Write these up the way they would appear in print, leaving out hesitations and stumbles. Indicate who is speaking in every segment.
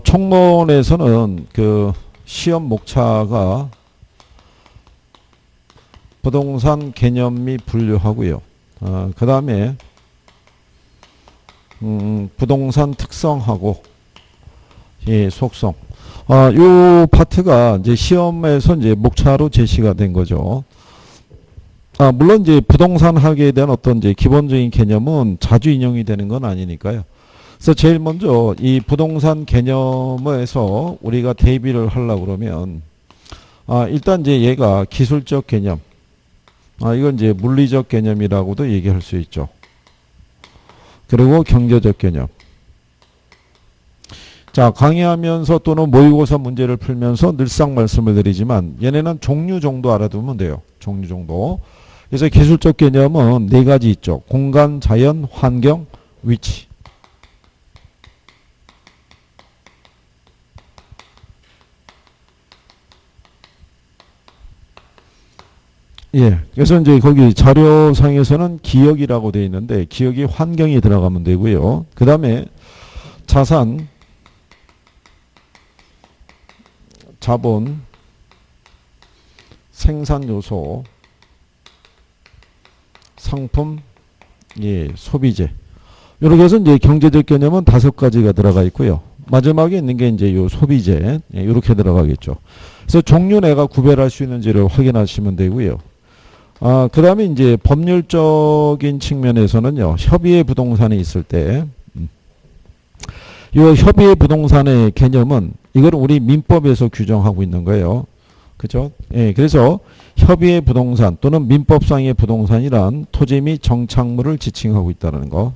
Speaker 1: 총론에서는 그 시험 목차가 부동산 개념 및 분류하고요. 그 다음에 부동산 특성하고 예, 속성. 요 파트가 이제 시험에서 이제 목차로 제시가 된 거죠. 물론 이제 부동산 학에 대한 어떤 이제 기본적인 개념은 자주 인용이 되는 건 아니니까요. 그래서 제일 먼저 이 부동산 개념에서 우리가 대비를 하려고 그러면 일단 이제 얘가 기술적 개념, 이건 이제 물리적 개념이라고도 얘기할 수 있죠. 그리고 경제적 개념. 자, 강의하면서 또는 모의고사 문제를 풀면서 늘상 말씀을 드리지만 얘네는 종류 정도 알아두면 돼요. 종류 정도. 그래서 기술적 개념은 네 가지 있죠. 공간, 자연, 환경, 위치. 예. 그래서 이제 거기 자료상에서는 기억이라고 되어 있는데 기억이 환경이 들어가면 되고요. 그 다음에 자산, 자본, 생산 요소, 상품, 예, 소비재. 이렇게 해서 이제 경제적 개념은 5가지가 들어가 있고요. 마지막에 있는 게 이제 요 소비재, 예, 이렇게 들어가겠죠. 그래서 종류 내가 구별할 수 있는지를 확인하시면 되고요. 그 다음에 이제 법률적인 측면에서는요, 협의의 부동산이 있을 때, 이 협의의 부동산의 개념은 이걸 우리 민법에서 규정하고 있는 거예요. 그죠? 예, 그래서 협의의 부동산 또는 민법상의 부동산이란 토지 및 정착물을 지칭하고 있다는 거.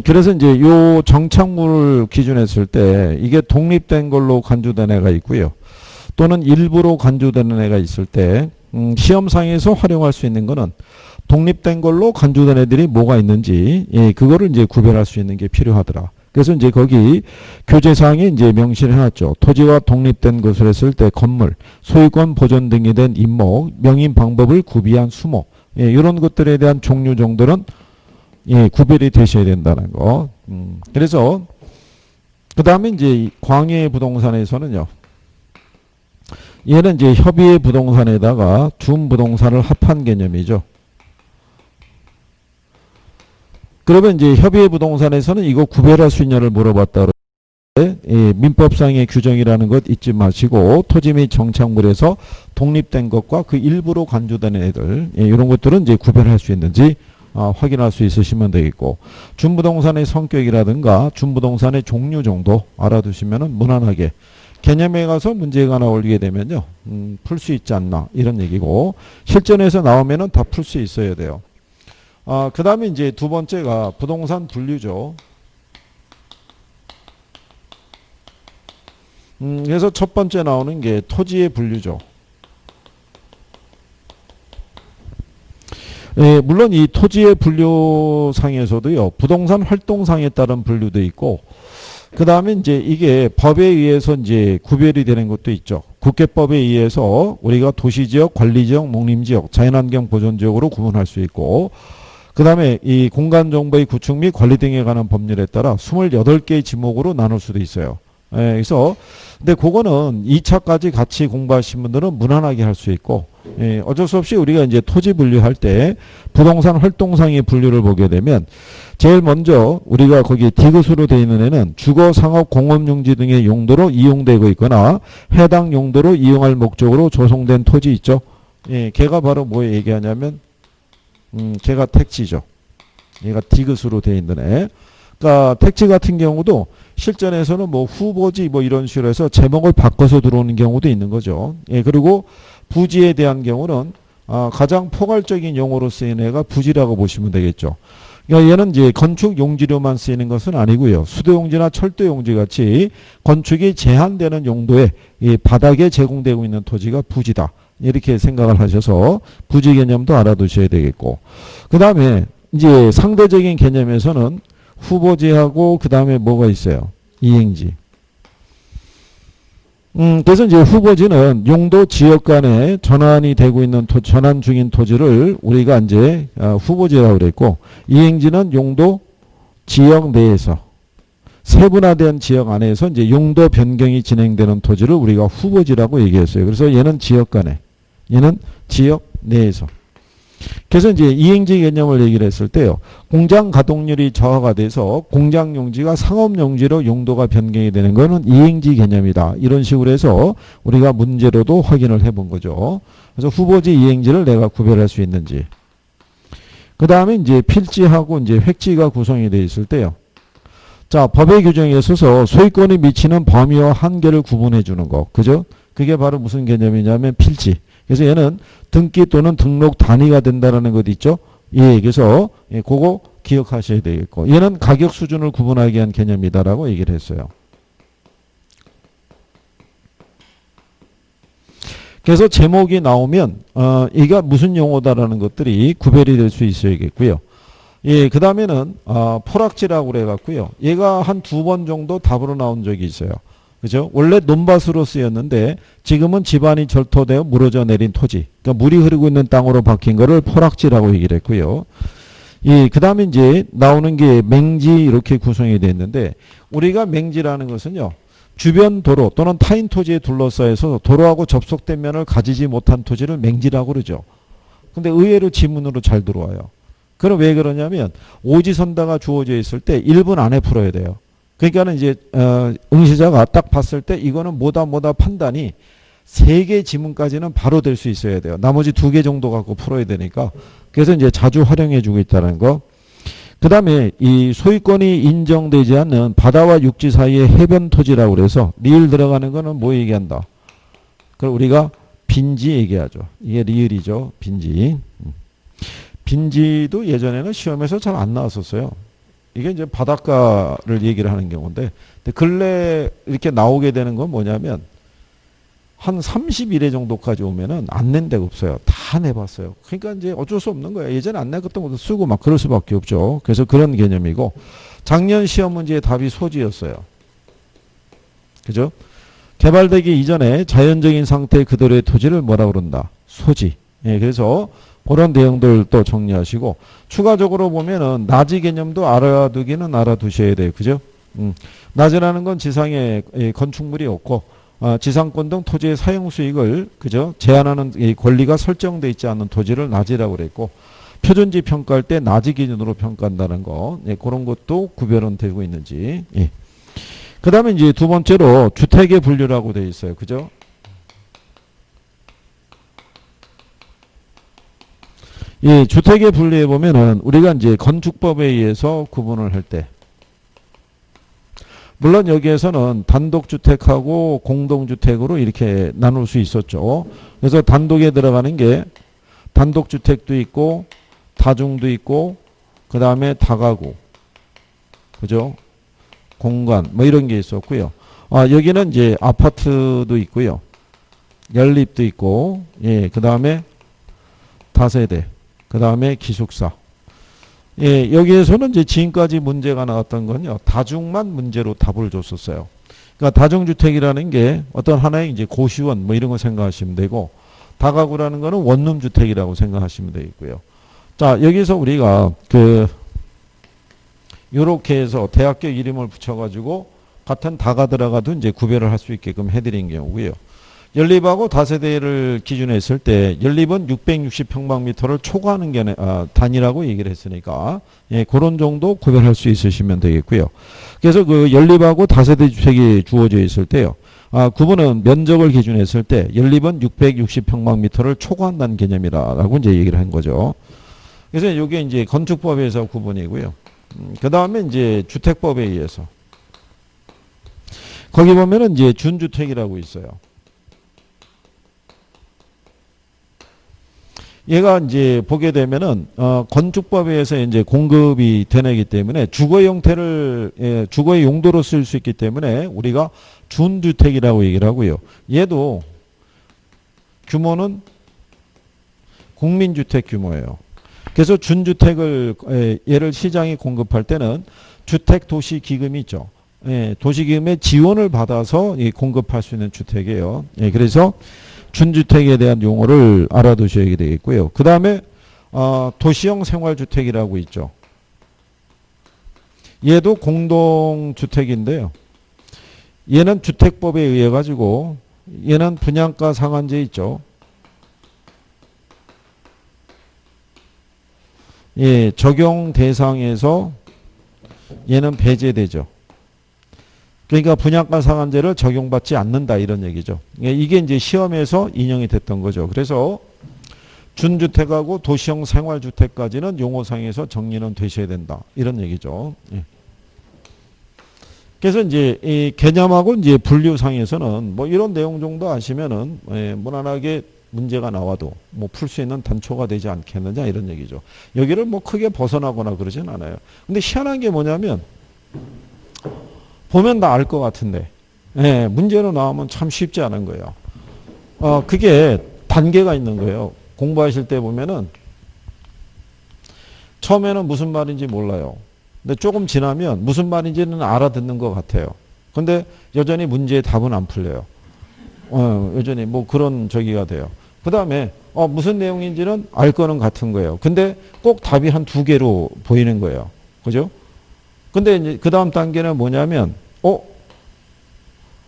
Speaker 1: 그래서 이제 요 정착물을 기준했을 때 이게 독립된 걸로 간주된 애가 있고요. 또는 일부로 간주되는 애가 있을 때 시험상에서 활용할 수 있는 거는 독립된 걸로 간주된 애들이 뭐가 있는지, 예, 그거를 이제 구별할 수 있는 게 필요하더라. 그래서 이제 거기 교재상에 이제 명시를 해놨죠. 토지와 독립된 것을 했을 때 건물, 소유권 보존 등이 된 임목, 명인 방법을 구비한 수목, 예, 이런 것들에 대한 종류 정도는 예, 구별이 되셔야 된다는 거. 그래서 그 다음에 이제 광해의 부동산에서는요. 얘는 이제 협의의 부동산에다가 준부동산을 합한 개념이죠. 그러면 이제 협의의 부동산에서는 이거 구별할 수 있냐를 물어봤다. 예, 민법상의 규정이라는 것 잊지 마시고 토지 및 정착물에서 독립된 것과 그 일부로 간주되는 애들, 예, 이런 것들은 이제 구별할 수 있는지 확인할 수 있으시면 되겠고, 준부동산의 성격이라든가 준부동산의 종류 정도 알아두시면은 무난하게 개념에 가서 문제가 나오게 되면요, 풀 수 있지 않나 이런 얘기고, 실전에서 나오면은 다 풀 수 있어야 돼요. 그 다음에 이제 두 번째가 부동산 분류죠. 그래서 첫 번째 나오는 게 토지의 분류죠. 예, 물론 이 토지의 분류상에서도요, 부동산 활동상에 따른 분류도 있고, 그 다음에 이제 이게 법에 의해서 이제 구별이 되는 것도 있죠. 국회법에 의해서 우리가 도시지역, 관리지역, 농림지역, 자연환경 보존지역으로 구분할 수 있고, 그 다음에 이 공간정보의 구축 및 관리 등에 관한 법률에 따라 28개의 지목으로 나눌 수도 있어요. 예, 그래서 근데 그거는 2차까지 같이 공부하신 분들은 무난하게 할 수 있고, 예, 어쩔 수 없이 우리가 이제 토지 분류할 때 부동산 활동상의 분류를 보게 되면 제일 먼저 우리가 거기 디귿으로 되어 있는 애는 주거, 상업, 공업용지 등의 용도로 이용되고 있거나 해당 용도로 이용할 목적으로 조성된 토지 있죠. 예, 걔가 바로 뭐 얘기하냐면 걔가 택지죠. 얘가 디귿으로 되어 있는 애. 그러니까 택지 같은 경우도 실전에서는 뭐 후보지 뭐 이런 식으로 해서 제목을 바꿔서 들어오는 경우도 있는 거죠. 예, 그리고 부지에 대한 경우는 가장 포괄적인 용어로 쓰이는 애가 부지라고 보시면 되겠죠. 그러니까 얘는 이제 건축 용지로만 쓰이는 것은 아니고요. 수도용지나 철도용지 같이 건축이 제한되는 용도의 이 바닥에 제공되고 있는 토지가 부지다. 이렇게 생각을 하셔서 부지 개념도 알아두셔야 되겠고, 그 다음에 이제 상대적인 개념에서는 후보지하고 그 다음에 뭐가 있어요? 이행지. 그래서 이제 후보지는 용도 지역 간에 전환이 되고 있는 전환 중인 토지를 우리가 이제 후보지라고 그랬고, 이행지는 용도 지역 내에서 세분화된 지역 안에서 이제 용도 변경이 진행되는 토지를 우리가 후보지라고 얘기했어요. 그래서 얘는 지역 간에, 얘는 지역 내에서. 그래서 이제 이행지 개념을 얘기를 했을 때요. 공장 가동률이 저하가 돼서 공장 용지가 상업 용지로 용도가 변경이 되는 거는 이행지 개념이다. 이런 식으로 해서 우리가 문제로도 확인을 해본 거죠. 그래서 후보지 이행지를 내가 구별할 수 있는지. 그 다음에 이제 필지하고 이제 획지가 구성이 되어 있을 때요. 자, 법의 규정에 있어서 소유권이 미치는 범위와 한계를 구분해 주는 거. 그죠? 그게 바로 무슨 개념이냐면 필지. 그래서 얘는 등기 또는 등록 단위가 된다는 것 있죠? 예, 그래서 그거 기억하셔야 되겠고. 얘는 가격 수준을 구분하기 위한 개념이다라고 얘기를 했어요. 그래서 제목이 나오면 이가 무슨 용어다라는 것들이 구별이 될 수 있어야겠고요. 예, 그 다음에는 포락지라고 그래갖고요. 얘가 한 2번 정도 답으로 나온 적이 있어요. 그죠? 원래 논밭으로 쓰였는데 지금은 지반이 절토되어 무너져 내린 토지. 그러니까 물이 흐르고 있는 땅으로 바뀐 거를 포락지라고 얘기를 했고요. 예, 그 다음에 이제 나오는 게 맹지 이렇게 구성이 되어 있는데 우리가 맹지라는 것은요. 주변 도로 또는 타인 토지에 둘러싸여서 도로하고 접속된 면을 가지지 못한 토지를 맹지라고 그러죠. 근데 의외로 지문으로 잘 들어와요. 그럼 왜 그러냐면 오지선다가 주어져 있을 때 1분 안에 풀어야 돼요. 그러니까는 이제 응시자가 딱 봤을 때 이거는 뭐다 판단이 3개 지문까지는 바로 될 수 있어야 돼요. 나머지 2개 정도 갖고 풀어야 되니까. 그래서 이제 자주 활용해 주고 있다는 거. 그 다음에 이 소유권이 인정되지 않는 바다와 육지 사이의 해변 토지라고 그래서 리을 들어가는 거는 뭐 얘기한다. 그걸 우리가 빈지 얘기하죠. 이게 리을이죠. 빈지. 빈지도 예전에는 시험에서 잘 안 나왔었어요. 이게 이제 바닷가를 얘기를 하는 경우인데, 근데 근래 이렇게 나오게 되는 건 뭐냐면, 한 31회 정도까지 오면은 안 낸 데가 없어요. 다 내봤어요. 그러니까 이제 어쩔 수 없는 거예요. 예전에 안 내봤던 것도 쓰고 막 그럴 수밖에 없죠. 그래서 그런 개념이고, 작년 시험 문제의 답이 소지였어요. 그죠? 개발되기 이전에 자연적인 상태 그대로의 토지를 뭐라 그런다? 소지. 예, 그래서 그런 내용들 또 정리하시고 추가적으로 보면은 나지 개념도 알아두기는 알아두셔야 돼요. 그죠? 나지라는 건 지상에 건축물이 없고 지상권 등 토지의 사용 수익을 그죠? 제한하는 이 권리가 설정돼 있지 않은 토지를 나지라고 그랬고 표준지 평가할 때 나지 기준으로 평가한다는 거 예, 그런 것도 구별은 되고 있는지. 예. 그 다음에 이제 두 번째로 주택의 분류라고 되어 있어요. 그죠? 이 주택의 분류에 보면은 우리가 이제 건축법에 의해서 구분을 할 때 물론 여기에서는 단독주택하고 공동주택으로 이렇게 나눌 수 있었죠. 그래서 단독에 들어가는 게 단독주택도 있고 다중도 있고 그 다음에 다가구 그죠? 공간 뭐 이런 게 있었고요. 여기는 이제 아파트도 있고요. 연립도 있고 예, 그 다음에 다세대 그 다음에 기숙사. 예, 여기에서는 이제 지금까지 문제가 나왔던 건요, 다중만 문제로 답을 줬었어요. 그러니까 다중주택이라는 게 어떤 하나의 이제 고시원 뭐 이런 거 생각하시면 되고, 다가구라는 거는 원룸주택이라고 생각하시면 되겠고요. 자, 여기서 우리가 요렇게 해서 대학교 이름을 붙여가지고 같은 다가 들어가도 이제 구별을 할 수 있게끔 해드린 경우고요. 연립하고 다세대를 기준으로 했을 때 연립은 660평방미터를 초과하는 게 단위라고 얘기를 했으니까 예, 그런 정도 구별할 수 있으시면 되겠고요. 그래서 그 연립하고 다세대 주택이 주어져 있을 때요. 구분은 면적을 기준으로 했을 때 연립은 660평방미터를 초과한다는 개념이라고 이제 얘기를 한 거죠. 그래서 이게 이제 건축법에서 구분이고요. 그 다음에 이제 주택법에 의해서 거기 보면은 이제 준주택이라고 있어요. 얘가 이제 보게 되면은 건축법에 의해서 이제 공급이 되기 때문에 주거 형태를 주거의 용도로 쓸 수 있기 때문에 우리가 준주택이라고 얘기를 하고요. 얘도 규모는 국민주택 규모예요. 그래서 준주택을 얘를 시장이 공급할 때는 주택도시기금이 있죠. 예, 도시기금의 지원을 받아서 공급할 수 있는 주택이에요. 예, 그래서 준주택에 대한 용어를 알아두셔야 되겠고요. 그 다음에 도시형 생활주택이라고 있죠. 얘도 공동주택인데요. 얘는 주택법에 의해 가지고 얘는 분양가 상한제 있죠. 예, 적용 대상에서 얘는 배제되죠. 그러니까 분양가 상한제를 적용받지 않는다 이런 얘기죠. 이게 이제 시험에서 인용이 됐던 거죠. 그래서 준주택하고 도시형 생활주택까지는 용어상에서 정리는 되셔야 된다 이런 얘기죠. 예. 그래서 이제 이 개념하고 이제 분류상에서는 뭐 이런 내용 정도 아시면은 예, 무난하게 문제가 나와도 뭐 풀 수 있는 단초가 되지 않겠느냐 이런 얘기죠. 여기를 뭐 크게 벗어나거나 그러진 않아요. 근데 희한한 게 뭐냐면 보면 다 알 것 같은데 예, 문제로 나오면 참 쉽지 않은 거예요. 그게 단계가 있는 거예요. 공부하실 때 보면은 처음에는 무슨 말인지 몰라요. 근데 조금 지나면 무슨 말인지는 알아듣는 것 같아요. 근데 여전히 문제의 답은 안 풀려요. 여전히 뭐 그런 저기가 돼요. 그 다음에 무슨 내용인지는 알 거는 같은 거예요. 근데 꼭 답이 한 두 개로 보이는 거예요. 그죠? 근데 이제 그 다음 단계는 뭐냐면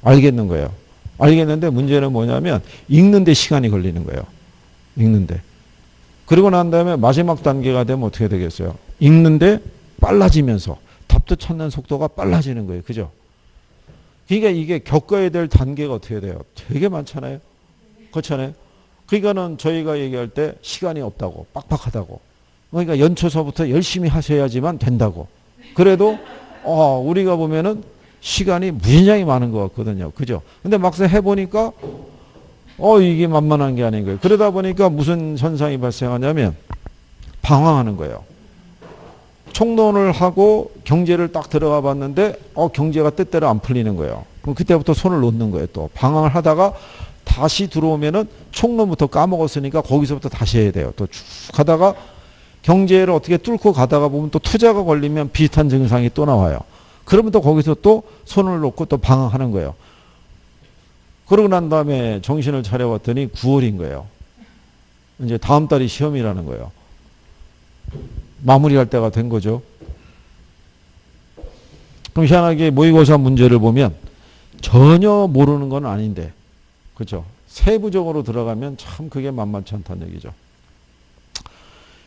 Speaker 1: 알겠는 거예요. 알겠는데 문제는 뭐냐면 읽는데 시간이 걸리는 거예요. 읽는데. 그리고 난 다음에 마지막 단계가 되면 어떻게 되겠어요? 읽는데 빨라지면서 답도 찾는 속도가 빨라지는 거예요. 그죠? 그러니까 이게 겪어야 될 단계가 어떻게 돼요? 되게 많잖아요. 그렇잖아요. 그러니까는 저희가 얘기할 때 시간이 없다고, 빡빡하다고. 그러니까 연초서부터 열심히 하셔야지만 된다고. 그래도 우리가 보면은 시간이 무진장이 많은 것 같거든요. 그죠? 근데 막상 해보니까 이게 만만한 게 아닌 거예요. 그러다 보니까 무슨 현상이 발생하냐면 방황하는 거예요. 총론을 하고 경제를 딱 들어가 봤는데 경제가 뜻대로 안 풀리는 거예요. 그럼 그때부터 손을 놓는 거예요. 또 방황을 하다가 다시 들어오면은 총론부터 까먹었으니까 거기서부터 다시 해야 돼요. 또 쭉 하다가 경제를 어떻게 뚫고 가다가 보면 또 투자가 걸리면 비슷한 증상이 또 나와요. 그러면 또 거기서 또 손을 놓고 또 방황하는 거예요. 그러고 난 다음에 정신을 차려봤더니 9월인 거예요. 이제 다음 달이 시험이라는 거예요. 마무리할 때가 된 거죠. 그럼 희한하게 모의고사 문제를 보면 전혀 모르는 건 아닌데, 그렇죠? 세부적으로 들어가면 참 그게 만만치 않다는 얘기죠.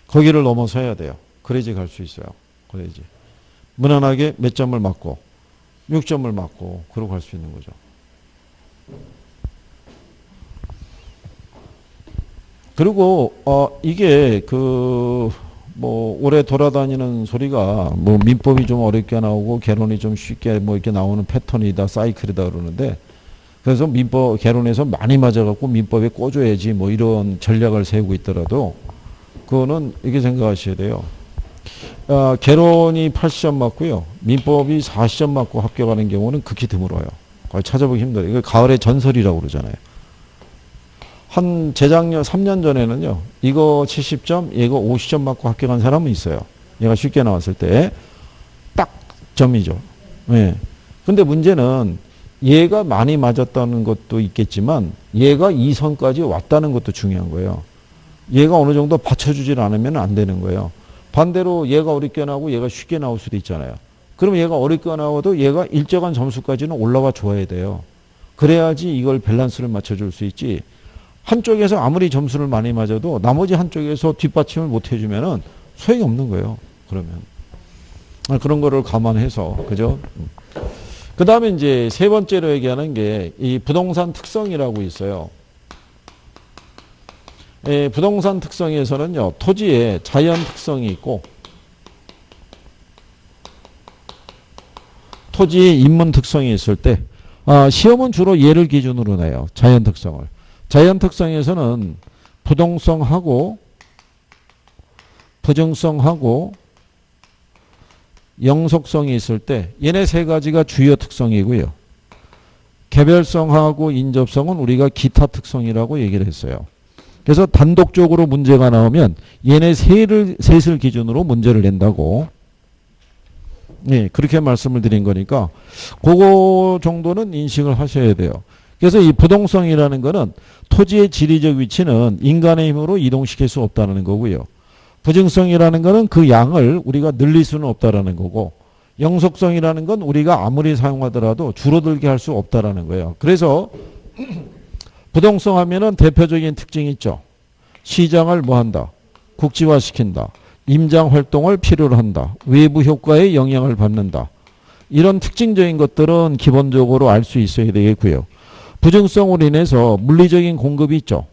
Speaker 1: 거기를 넘어서야 돼요. 그래야지 갈 수 있어요. 그래야지. 무난하게 몇 점을 맞고 6점을 맞고 그러고 갈 수 있는 거죠. 그리고 이게 뭐 오래 돌아다니는 소리가 뭐 민법이 좀 어렵게 나오고 개론이 좀 쉽게 뭐 이렇게 나오는 패턴이다, 사이클이다 그러는데, 그래서 민법 개론에서 많이 맞아갖고 민법에 꽂아야지 뭐 이런 전략을 세우고 있더라도 그거는 이렇게 생각하셔야 돼요. 개론이 80점 맞고요, 민법이 40점 맞고 합격하는 경우는 극히 드물어요. 거의 찾아보기 힘들어요. 이거 가을의 전설이라고 그러잖아요. 한 재작년 3년 전에는요, 이거 70점, 이거 50점 맞고 합격한 사람은 있어요. 얘가 쉽게 나왔을 때 딱 점이죠. 예. 근데 문제는 얘가 많이 맞았다는 것도 있겠지만 얘가 이 선까지 왔다는 것도 중요한 거예요. 얘가 어느 정도 받쳐주질 않으면 안 되는 거예요. 반대로 얘가 어렵게 나오고 얘가 쉽게 나올 수도 있잖아요. 그럼 얘가 어렵게 나와도 얘가 일정한 점수까지는 올라와 줘야 돼요. 그래야지 이걸 밸런스를 맞춰줄 수 있지. 한쪽에서 아무리 점수를 많이 맞아도 나머지 한쪽에서 뒷받침을 못 해주면은 소용이 없는 거예요. 그러면. 그런 거를 감안해서, 그죠? 그 다음에 이제 세 번째로 얘기하는 게 이 부동산 특성이라고 있어요. 부동산 특성에서는요, 토지의 자연 특성이 있고, 토지의 인문 특성이 있을 때, 시험은 주로 얘를 기준으로 내요. 자연 특성을. 자연 특성에서는 부동성하고 부증성하고 영속성이 있을 때 얘네 세 가지가 주요 특성이고요. 개별성하고 인접성은 우리가 기타 특성이라고 얘기를 했어요. 그래서 단독적으로 문제가 나오면 얘네 셋을 기준으로 문제를 낸다고, 예, 그렇게 말씀을 드린 거니까 그거 정도는 인식을 하셔야 돼요. 그래서 이 부동성이라는 거는 토지의 지리적 위치는 인간의 힘으로 이동시킬 수 없다는 거고요. 부증성이라는 거는 그 양을 우리가 늘릴 수는 없다는 거고, 영속성이라는 건 우리가 아무리 사용하더라도 줄어들게 할 수 없다라는 거예요. 그래서 부동성 하면은 대표적인 특징이 있죠. 시장을 뭐 한다? 국지화시킨다. 임장 활동을 필요로 한다. 외부 효과에 영향을 받는다. 이런 특징적인 것들은 기본적으로 알 수 있어야 되겠고요. 부증성으로 인해서 물리적인 공급이 있죠.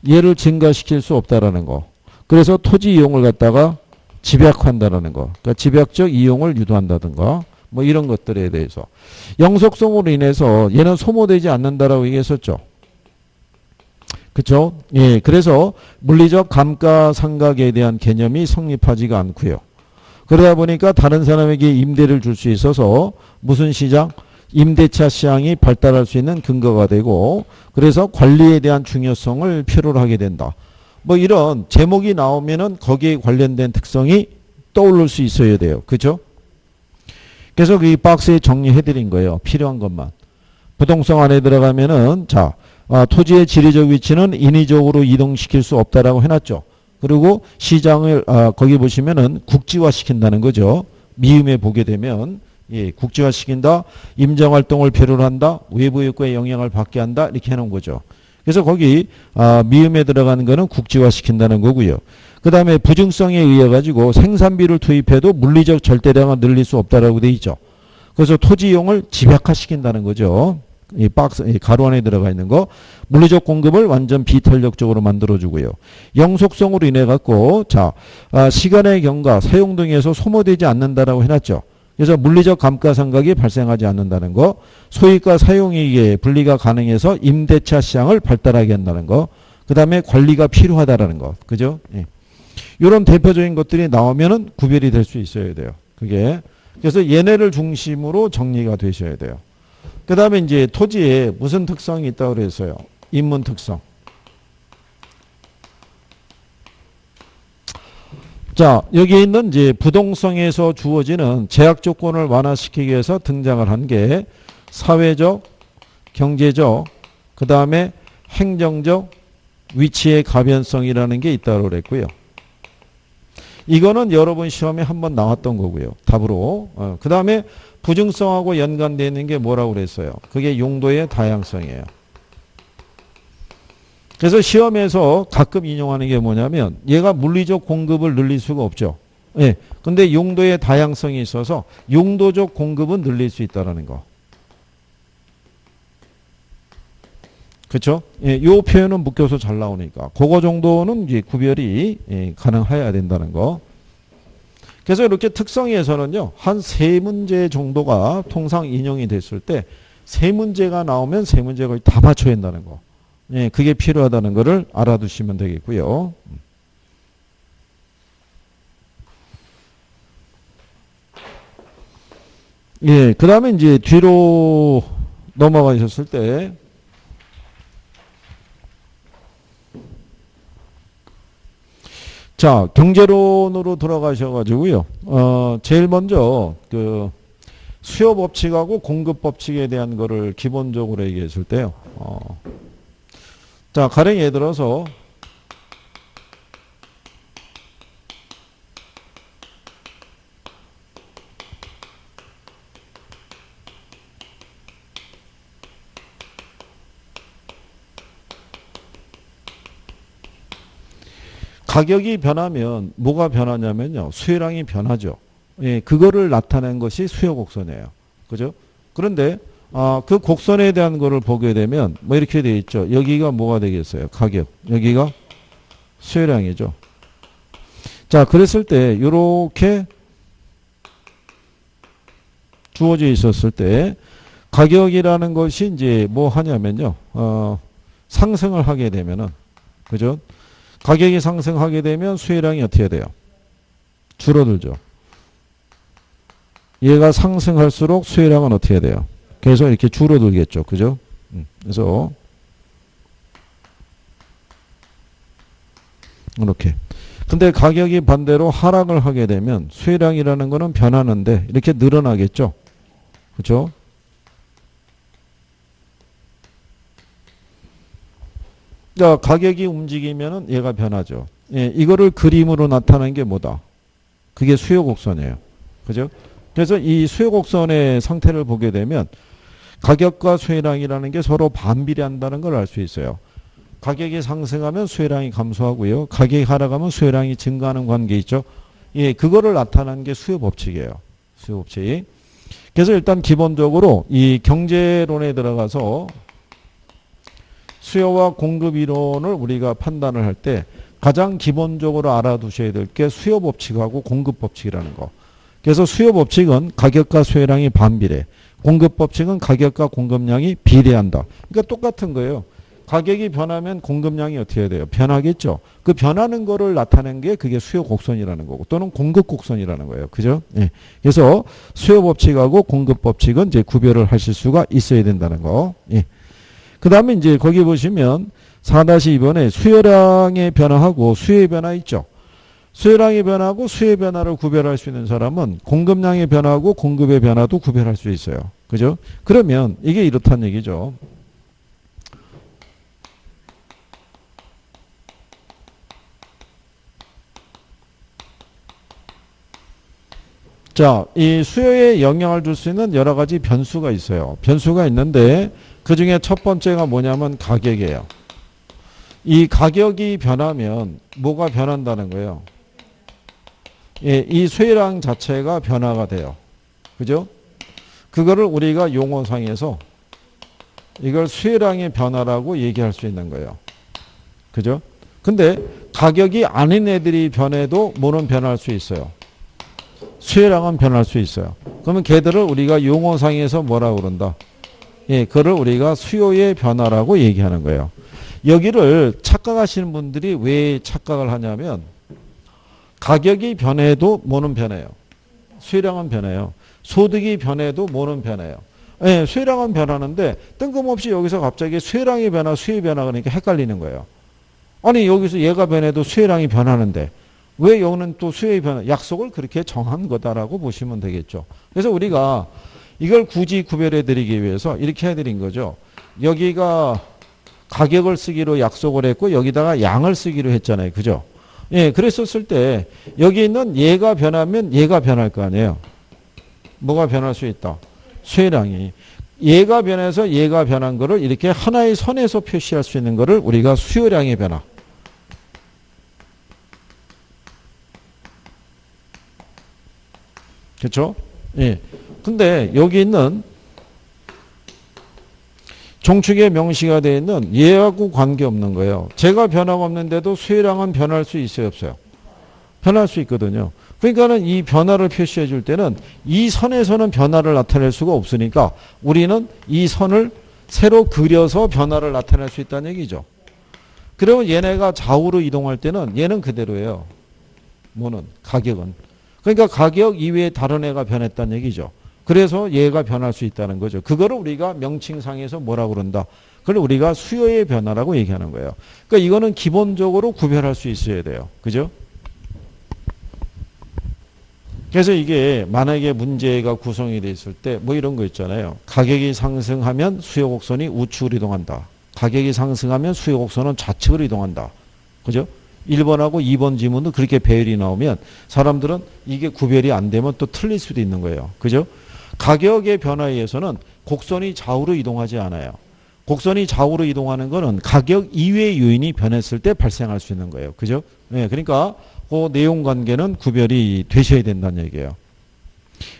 Speaker 1: 얘를 증가시킬 수 없다라는 거. 그래서 토지 이용을 갖다가 집약한다라는 거. 그러니까 집약적 이용을 유도한다든가 뭐 이런 것들에 대해서. 영속성으로 인해서 얘는 소모되지 않는다라고 얘기했었죠. 그렇죠? 예, 그래서 물리적 감가상각에 대한 개념이 성립하지가 않고요. 그러다 보니까 다른 사람에게 임대를 줄 수 있어서 무슨 시장? 임대차 시장이 발달할 수 있는 근거가 되고 그래서 관리에 대한 중요성을 필요로 하게 된다. 뭐 이런 제목이 나오면은 거기에 관련된 특성이 떠오를 수 있어야 돼요. 그죠? 그래서 이 박스에 정리해 드린 거예요. 필요한 것만. 부동성 안에 들어가면은 자, 토지의 지리적 위치는 인위적으로 이동시킬 수 없다라고 해놨죠. 그리고 시장을 거기 보시면은 국지화 시킨다는 거죠. 미음에 보게 되면 예, 국지화 시킨다. 임장 활동을 필요로 한다. 외부 효과에 영향을 받게 한다. 이렇게 해놓은 거죠. 그래서 거기 미음에 들어가는 거는 국지화 시킨다는 거고요. 그 다음에 부증성에 의해 가지고 생산비를 투입해도 물리적 절대량을 늘릴 수 없다라고 돼 있죠. 그래서 토지 이용을 집약화시킨다는 거죠. 이 박스, 이 가로 안에 들어가 있는 거. 물리적 공급을 완전 비탄력적으로 만들어주고요. 영속성으로 인해 갖고 자 시간의 경과, 사용 등에서 소모되지 않는다라고 해놨죠. 그래서 물리적 감가상각이 발생하지 않는다는 거, 소유과 사용이익의 분리가 가능해서 임대차 시장을 발달하게 한다는 거, 그 다음에 관리가 필요하다라는 거, 그죠? 예. 이런 대표적인 것들이 나오면은 구별이 될 수 있어야 돼요. 그게 그래서 얘네를 중심으로 정리가 되셔야 돼요. 그 다음에 이제 토지에 무슨 특성이 있다고 그랬어요? 인문 특성. 자, 여기 있는 이제 부동성에서 주어지는 제약 조건을 완화시키기 위해서 등장을 한 게 사회적, 경제적, 그 다음에 행정적 위치의 가변성이라는 게 있다고 그랬고요. 이거는 여러분 시험에 한번 나왔던 거고요. 답으로. 그 다음에 부증성하고 연관되어 있는 게 뭐라고 그랬어요? 그게 용도의 다양성이에요. 그래서 시험에서 가끔 인용하는 게 뭐냐면 얘가 물리적 공급을 늘릴 수가 없죠. 예. 근데 용도의 다양성이 있어서 용도적 공급은 늘릴 수 있다는 거. 그렇죠? 예, 요 표현은 묶여서 잘 나오니까 그거 정도는 이제 구별이 가능해야 된다는 거. 그래서 이렇게 특성에서는요. 한 세 문제 정도가 통상 인용이 됐을 때 세 문제가 나오면 세 문제 거의 다 맞춰야 된다는 거. 예, 그게 필요하다는 것을 알아두시면 되겠고요. 예, 그 다음에 이제 뒤로 넘어가셨을 때, 자, 경제론으로 들어가셔가지고요. 제일 먼저, 수요 법칙하고 공급 법칙에 대한 거를 기본적으로 얘기했을 때요. 자, 가령 예를 들어서 가격이 변하면 뭐가 변하냐면요. 수요량이 변하죠. 예, 그거를 나타낸 것이 수요 곡선이에요. 그죠? 그런데 그 곡선에 대한 거를 보게 되면 뭐 이렇게 되어 있죠. 여기가 뭐가 되겠어요? 가격. 여기가 수요량이죠. 자, 그랬을 때 이렇게 주어져 있었을 때 가격이라는 것이 이제 뭐 하냐면요. 상승을 하게 되면은 그죠? 가격이 상승하게 되면 수요량이 어떻게 돼요? 줄어들죠. 얘가 상승할수록 수요량은 어떻게 돼요? 계속 이렇게 줄어들겠죠. 그죠? 그래서 이렇게. 근데 가격이 반대로 하락을 하게 되면 수요량이라는 거는 변하는데 이렇게 늘어나겠죠. 그죠? 자, 가격이 움직이면은 얘가 변하죠. 예, 이거를 그림으로 나타내는 게 뭐다? 그게 수요 곡선이에요. 그죠? 그래서 이 수요 곡선의 상태를 보게 되면 가격과 수요량이라는 게 서로 반비례한다는 걸 알 수 있어요. 가격이 상승하면 수요량이 감소하고요. 가격이 하락하면 수요량이 증가하는 관계 있죠. 예, 그거를 나타내는 게 수요 법칙이에요. 수요 법칙. 그래서 일단 기본적으로 이 경제론에 들어가서 수요와 공급 이론을 우리가 판단을 할 때 가장 기본적으로 알아두셔야 될 게 수요 법칙하고 공급 법칙이라는 거. 그래서 수요 법칙은 가격과 수요량이 반비례, 공급 법칙은 가격과 공급량이 비례한다. 그러니까 똑같은 거예요. 가격이 변하면 공급량이 어떻게 해야 돼요? 변하겠죠. 그 변하는 거를 나타낸 게 그게 수요 곡선이라는 거고 또는 공급 곡선이라는 거예요. 그죠? 예. 그래서 수요 법칙하고 공급 법칙은 이제 구별을 하실 수가 있어야 된다는 거. 예. 그 다음에 이제 거기 보시면 4-2번에 수요량의 변화하고 수요의 변화 있죠. 수요량의 변화하고 수요의 변화를 구별할 수 있는 사람은 공급량의 변화하고 공급의 변화도 구별할 수 있어요. 그죠? 그러면 이게 이렇다는 얘기죠. 자, 이 수요에 영향을 줄 수 있는 여러 가지 변수가 있어요. 변수가 있는데 그 중에 첫 번째가 뭐냐면 가격이에요. 이 가격이 변하면 뭐가 변한다는 거예요? 예, 이 수요량 자체가 변화가 돼요. 그죠? 그거를 우리가 용어상에서 이걸 수요량의 변화라고 얘기할 수 있는 거예요. 그죠? 근데 가격이 아닌 애들이 변해도 뭐는 변할 수 있어요? 수요량은 변할 수 있어요. 그러면 걔들을 우리가 용어상에서 뭐라고 그런다? 예, 그걸 우리가 수요의 변화라고 얘기하는 거예요. 여기를 착각하시는 분들이 왜 착각을 하냐면 가격이 변해도 뭐는 변해요? 수요량은 변해요. 소득이 변해도 뭐는 변해요? 예, 수요량은 변하는데 뜬금없이 여기서 갑자기 수요량이 변화, 수요의 변화 그러니까 헷갈리는 거예요. 아니 여기서 얘가 변해도 수요량이 변하는데 왜 여기는 또 수요의 변화, 약속을 그렇게 정한 거다라고 보시면 되겠죠. 그래서 우리가 이걸 굳이 구별해 드리기 위해서 이렇게 해드린 거죠. 여기가 가격을 쓰기로 약속을 했고 여기다가 양을 쓰기로 했잖아요. 그죠? 예, 그랬었을 때 여기 있는 얘가 변하면 얘가 변할 거 아니에요. 뭐가 변할 수 있다? 수요량이. 얘가 변해서 얘가 변한 거를 이렇게 하나의 선에서 표시할 수 있는 거를 우리가 수요량의 변화. 그렇죠? 예. 근데 여기 있는 종축에 명시가 되어 있는 얘하고 관계없는 거예요. 제가 변화가 없는데도 수요량은 변할 수 있어요, 없어요? 변할 수 있거든요. 그러니까는 이 변화를 표시해 줄 때는 이 선에서는 변화를 나타낼 수가 없으니까 우리는 이 선을 새로 그려서 변화를 나타낼 수 있다는 얘기죠. 그러면 얘네가 좌우로 이동할 때는 얘는 그대로예요. 뭐는? 가격은. 그러니까 가격 이외에 다른 애가 변했다는 얘기죠. 그래서 얘가 변할 수 있다는 거죠. 그거를 우리가 명칭상에서 뭐라고 그런다? 그걸 우리가 수요의 변화라고 얘기하는 거예요. 그러니까 이거는 기본적으로 구별할 수 있어야 돼요. 그죠? 그래서 이게 만약에 문제가 구성이 돼 있을 때 뭐 이런 거 있잖아요. 가격이 상승하면 수요 곡선이 우측으로 이동한다. 가격이 상승하면 수요 곡선은 좌측으로 이동한다. 그죠? 1번하고 2번 지문도 그렇게 배열이 나오면 사람들은 이게 구별이 안 되면 또 틀릴 수도 있는 거예요. 그죠? 가격의 변화에 의해서는 곡선이 좌우로 이동하지 않아요. 곡선이 좌우로 이동하는 거는 가격 이외의 요인이 변했을 때 발생할 수 있는 거예요. 그죠? 네, 그러니까 그 내용 관계는 구별이 되셔야 된다는 얘기예요.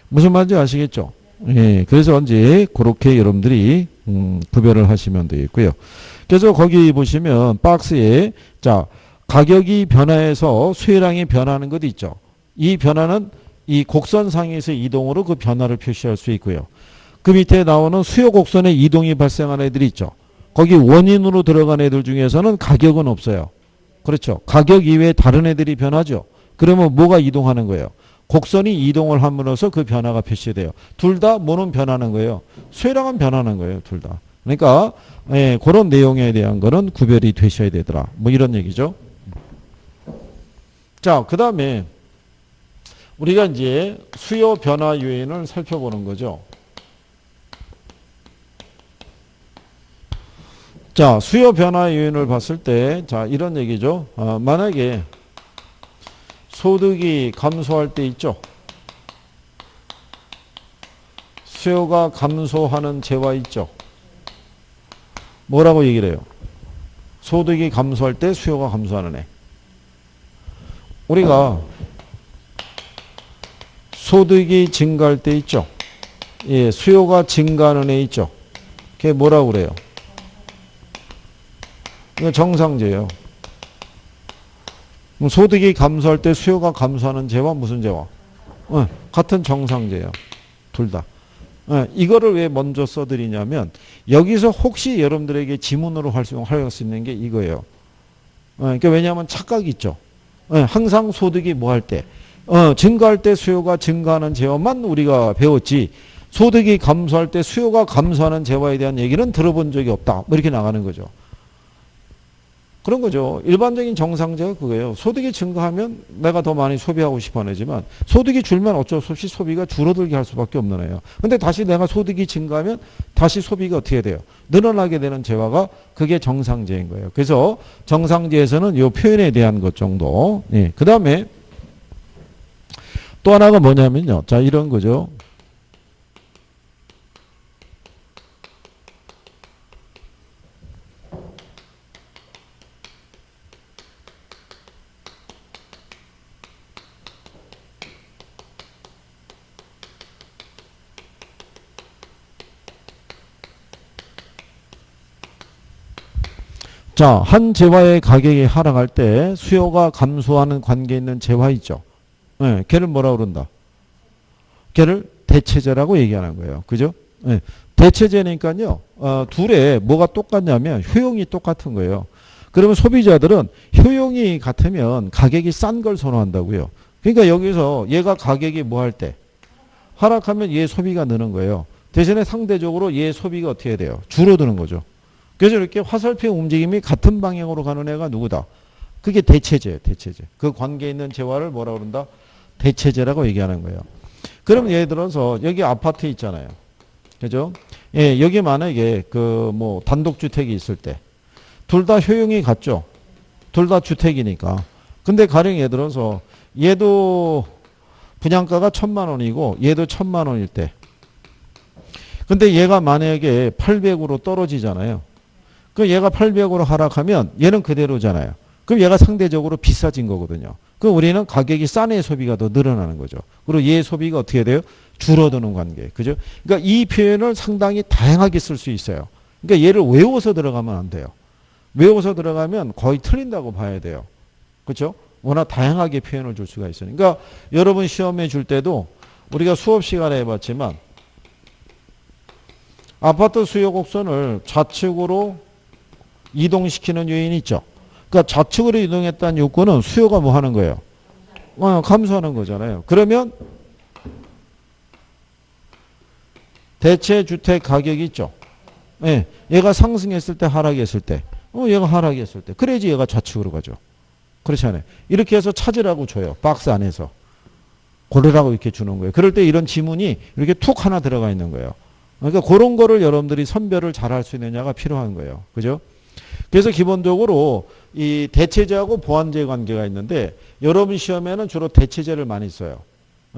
Speaker 1: 무슨 말인지 아시겠죠? 예, 그래서 이제 그렇게 여러분들이 구별을 하시면 되겠고요. 그래서 거기 보시면 박스에 자 가격이 변화해서 수요량이 변하는 것 있죠. 이 변화는 이 곡선상에서의 이동으로 그 변화를 표시할 수 있고요. 그 밑에 나오는 수요 곡선의 이동이 발생한 애들이 있죠. 거기 원인으로 들어간 애들 중에서는 가격은 없어요. 그렇죠. 가격 이외에 다른 애들이 변하죠. 그러면 뭐가 이동하는 거예요? 곡선이 이동을 함으로써 그 변화가 표시돼요. 둘 다 뭐는 변하는 거예요? 수요량은 변하는 거예요. 둘 다. 그러니까 예, 그런 내용에 대한 거는 구별이 되셔야 되더라. 뭐 이런 얘기죠. 자, 그 다음에 우리가 이제 수요 변화 요인을 살펴보는 거죠. 자, 수요 변화 요인을 봤을 때, 자, 이런 얘기죠. 만약에 소득이 감소할 때 있죠. 수요가 감소하는 재화 있죠. 뭐라고 얘기를 해요? 소득이 감소할 때 수요가 감소하는 애. 우리가 소득이 증가할 때 있죠. 예, 수요가 증가하는 애 있죠. 그게 뭐라고 그래요? 이거 정상재예요. 소득이 감소할 때 수요가 감소하는 재화 무슨 재화? 같은 정상재예요. 둘 다. 이거를 왜 먼저 써드리냐면 여기서 혹시 여러분들에게 지문으로 활용할 수 있는 게 이거예요. 그러니까 왜냐하면 착각이 있죠. 항상 소득이 뭐 할 때 증가할 때 수요가 증가하는 재화만 우리가 배웠지 소득이 감소할 때 수요가 감소하는 재화에 대한 얘기는 들어본 적이 없다. 뭐 이렇게 나가는 거죠. 그런 거죠. 일반적인 정상재가 그거예요. 소득이 증가하면 내가 더 많이 소비하고 싶어 하지만 소득이 줄면 어쩔 수 없이 소비가 줄어들게 할 수밖에 없는 애예요. 근데 다시 내가 소득이 증가하면 다시 소비가 어떻게 돼요? 늘어나게 되는 재화가 그게 정상재인 거예요. 그래서 정상재에서는 이 표현에 대한 것 정도. 예. 그 다음에 또 하나가 뭐냐면요. 자, 이런 거죠. 자, 한 재화의 가격이 하락할 때 수요가 감소하는 관계에 있는 재화 있죠. 네, 걔를 뭐라고 그런다? 걔를 대체재라고 얘기하는 거예요. 그죠? 네, 대체재니까요. 둘에 뭐가 똑같냐면 효용이 똑같은 거예요. 그러면 소비자들은 효용이 같으면 가격이 싼 걸 선호한다고요. 그러니까 여기서 얘가 가격이 뭐 할 때? 하락하면 얘 소비가 느는 거예요. 대신에 상대적으로 얘 소비가 어떻게 돼요? 줄어드는 거죠. 그래서 이렇게 화살표 움직임이 같은 방향으로 가는 애가 누구다? 그게 대체재예요. 대체재. 그 관계에 있는 재화를 뭐라고 그런다? 대체재라고 얘기하는 거예요. 그럼 예를 들어서 여기 아파트 있잖아요. 그죠? 예, 여기 만약에 그 뭐 단독주택이 있을 때 둘 다 효용이 같죠? 둘 다 주택이니까. 근데 가령 예를 들어서 얘도 분양가가 1,000만 원이고 얘도 1,000만 원일 때. 근데 얘가 만약에 800으로 떨어지잖아요. 그 얘가 800으로 하락하면 얘는 그대로잖아요. 그럼 얘가 상대적으로 비싸진 거거든요. 그럼 우리는 가격이 싼 애 소비가 더 늘어나는 거죠. 그리고 얘 소비가 어떻게 돼요? 줄어드는 관계. 그죠? 그러니까 이 표현을 상당히 다양하게 쓸 수 있어요. 그러니까 얘를 외워서 들어가면 안 돼요. 외워서 들어가면 거의 틀린다고 봐야 돼요. 그렇죠? 워낙 다양하게 표현을 줄 수가 있어요. 그러니까 여러분 시험에 줄 때도 우리가 수업 시간에 해봤지만 아파트 수요 곡선을 좌측으로 이동시키는 요인이 있죠. 그러니까 좌측으로 이동했다는 요건은 수요가 뭐 하는 거예요? 감소하는 거잖아요. 그러면 대체 주택 가격이 있죠. 예, 얘가 상승했을 때 하락했을 때 얘가 하락했을 때 그래야지 얘가 좌측으로 가죠. 그렇지 않아요. 이렇게 해서 찾으라고 줘요. 박스 안에서. 고르라고 이렇게 주는 거예요. 그럴 때 이런 지문이 이렇게 툭 하나 들어가 있는 거예요. 그러니까 그런 거를 여러분들이 선별을 잘 할 수 있느냐가 필요한 거예요. 그죠? 그래서 기본적으로 이 대체재하고 보완재 관계가 있는데 여러분 시험에는 주로 대체재를 많이 써요.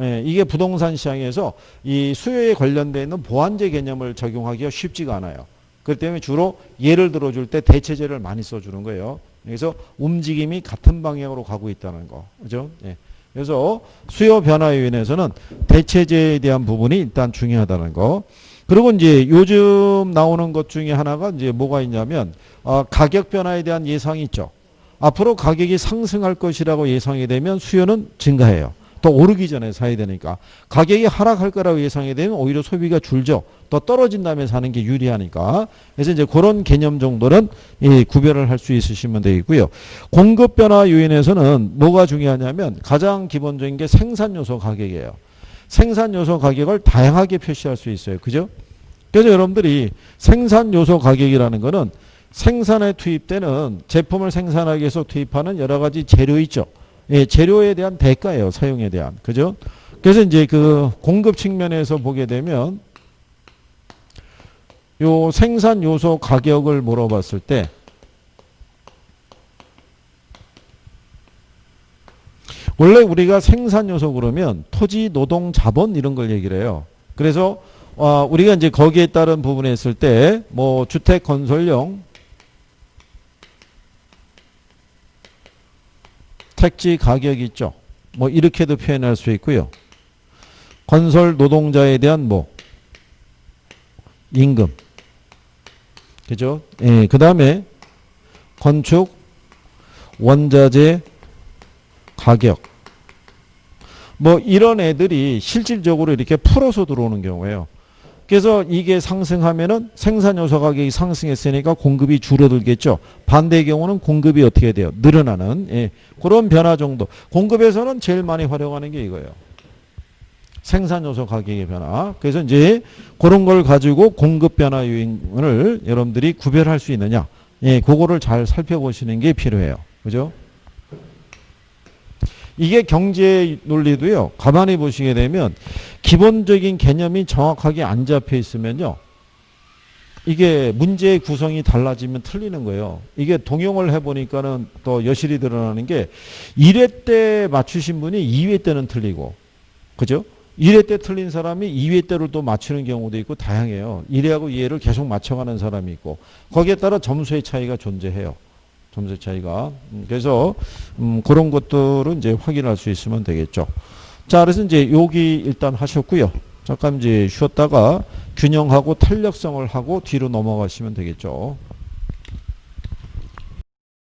Speaker 1: 예, 이게 부동산 시장에서 이 수요에 관련되어 있는 보완재 개념을 적용하기가 쉽지가 않아요. 그렇기 때문에 주로 예를 들어줄 때 대체재를 많이 써주는 거예요. 그래서 움직임이 같은 방향으로 가고 있다는 거. 그죠? 예. 그래서 수요 변화 요인에서는 대체재에 대한 부분이 일단 중요하다는 거. 그리고 이제 요즘 나오는 것 중에 하나가 이제 뭐가 있냐면 가격 변화에 대한 예상이 있죠. 앞으로 가격이 상승할 것이라고 예상이 되면 수요는 증가해요. 더 오르기 전에 사야 되니까. 가격이 하락할 거라고 예상이 되면 오히려 소비가 줄죠. 더 떨어진 다음에 사는 게 유리하니까. 그래서 이제 그런 개념 정도는 구별을 할 수 있으시면 되겠고요. 공급 변화 요인에서는 뭐가 중요하냐면 가장 기본적인 게 생산 요소 가격이에요. 생산 요소 가격을 다양하게 표시할 수 있어요. 그죠? 그래서 여러분들이 생산 요소 가격이라는 거는 생산에 투입되는 제품을 생산하기 위해서 투입하는 여러 가지 재료 있죠. 예, 재료에 대한 대가예요. 사용에 대한. 그죠? 그래서 이제 그 공급 측면에서 보게 되면 요 생산 요소 가격을 물어봤을 때 원래 우리가 생산 요소 그러면 토지, 노동, 자본 이런 걸 얘기를 해요. 그래서 우리가 이제 거기에 따른 부분에 했을 때, 뭐, 주택 건설용, 택지 가격 있죠. 뭐, 이렇게도 표현할 수 있고요. 건설 노동자에 대한 뭐, 임금. 그죠? 예, 그 다음에, 건축, 원자재, 가격. 뭐, 이런 애들이 실질적으로 이렇게 풀어서 들어오는 경우예요. 그래서 이게 상승하면은 생산 요소 가격이 상승했으니까 공급이 줄어들겠죠. 반대의 경우는 공급이 어떻게 돼요? 늘어나는 그런 변화 정도. 공급에서는 제일 많이 활용하는 게 이거예요. 생산 요소 가격의 변화. 그래서 이제 그런 걸 가지고 공급 변화 요인을 여러분들이 구별할 수 있느냐. 그거를 잘 살펴보시는 게 필요해요. 그죠? 이게 경제 논리도요. 가만히 보시게 되면 기본적인 개념이 정확하게 안 잡혀 있으면요. 이게 문제의 구성이 달라지면 틀리는 거예요. 이게 동용을 해보니까는 또 여실히 드러나는 게 1회 때 맞추신 분이 2회 때는 틀리고, 그죠? 1회 때 틀린 사람이 2회 때를 또 맞추는 경우도 있고 다양해요. 1회하고 2회를 계속 맞춰가는 사람이 있고 거기에 따라 점수의 차이가 존재해요. 점수 차이가. 그래서 그런 것들은 이제 확인할 수 있으면 되겠죠. 자, 그래서 이제 여기 일단 하셨고요. 잠깐 이제 쉬었다가 균형하고 탄력성을 하고 뒤로 넘어가시면 되겠죠.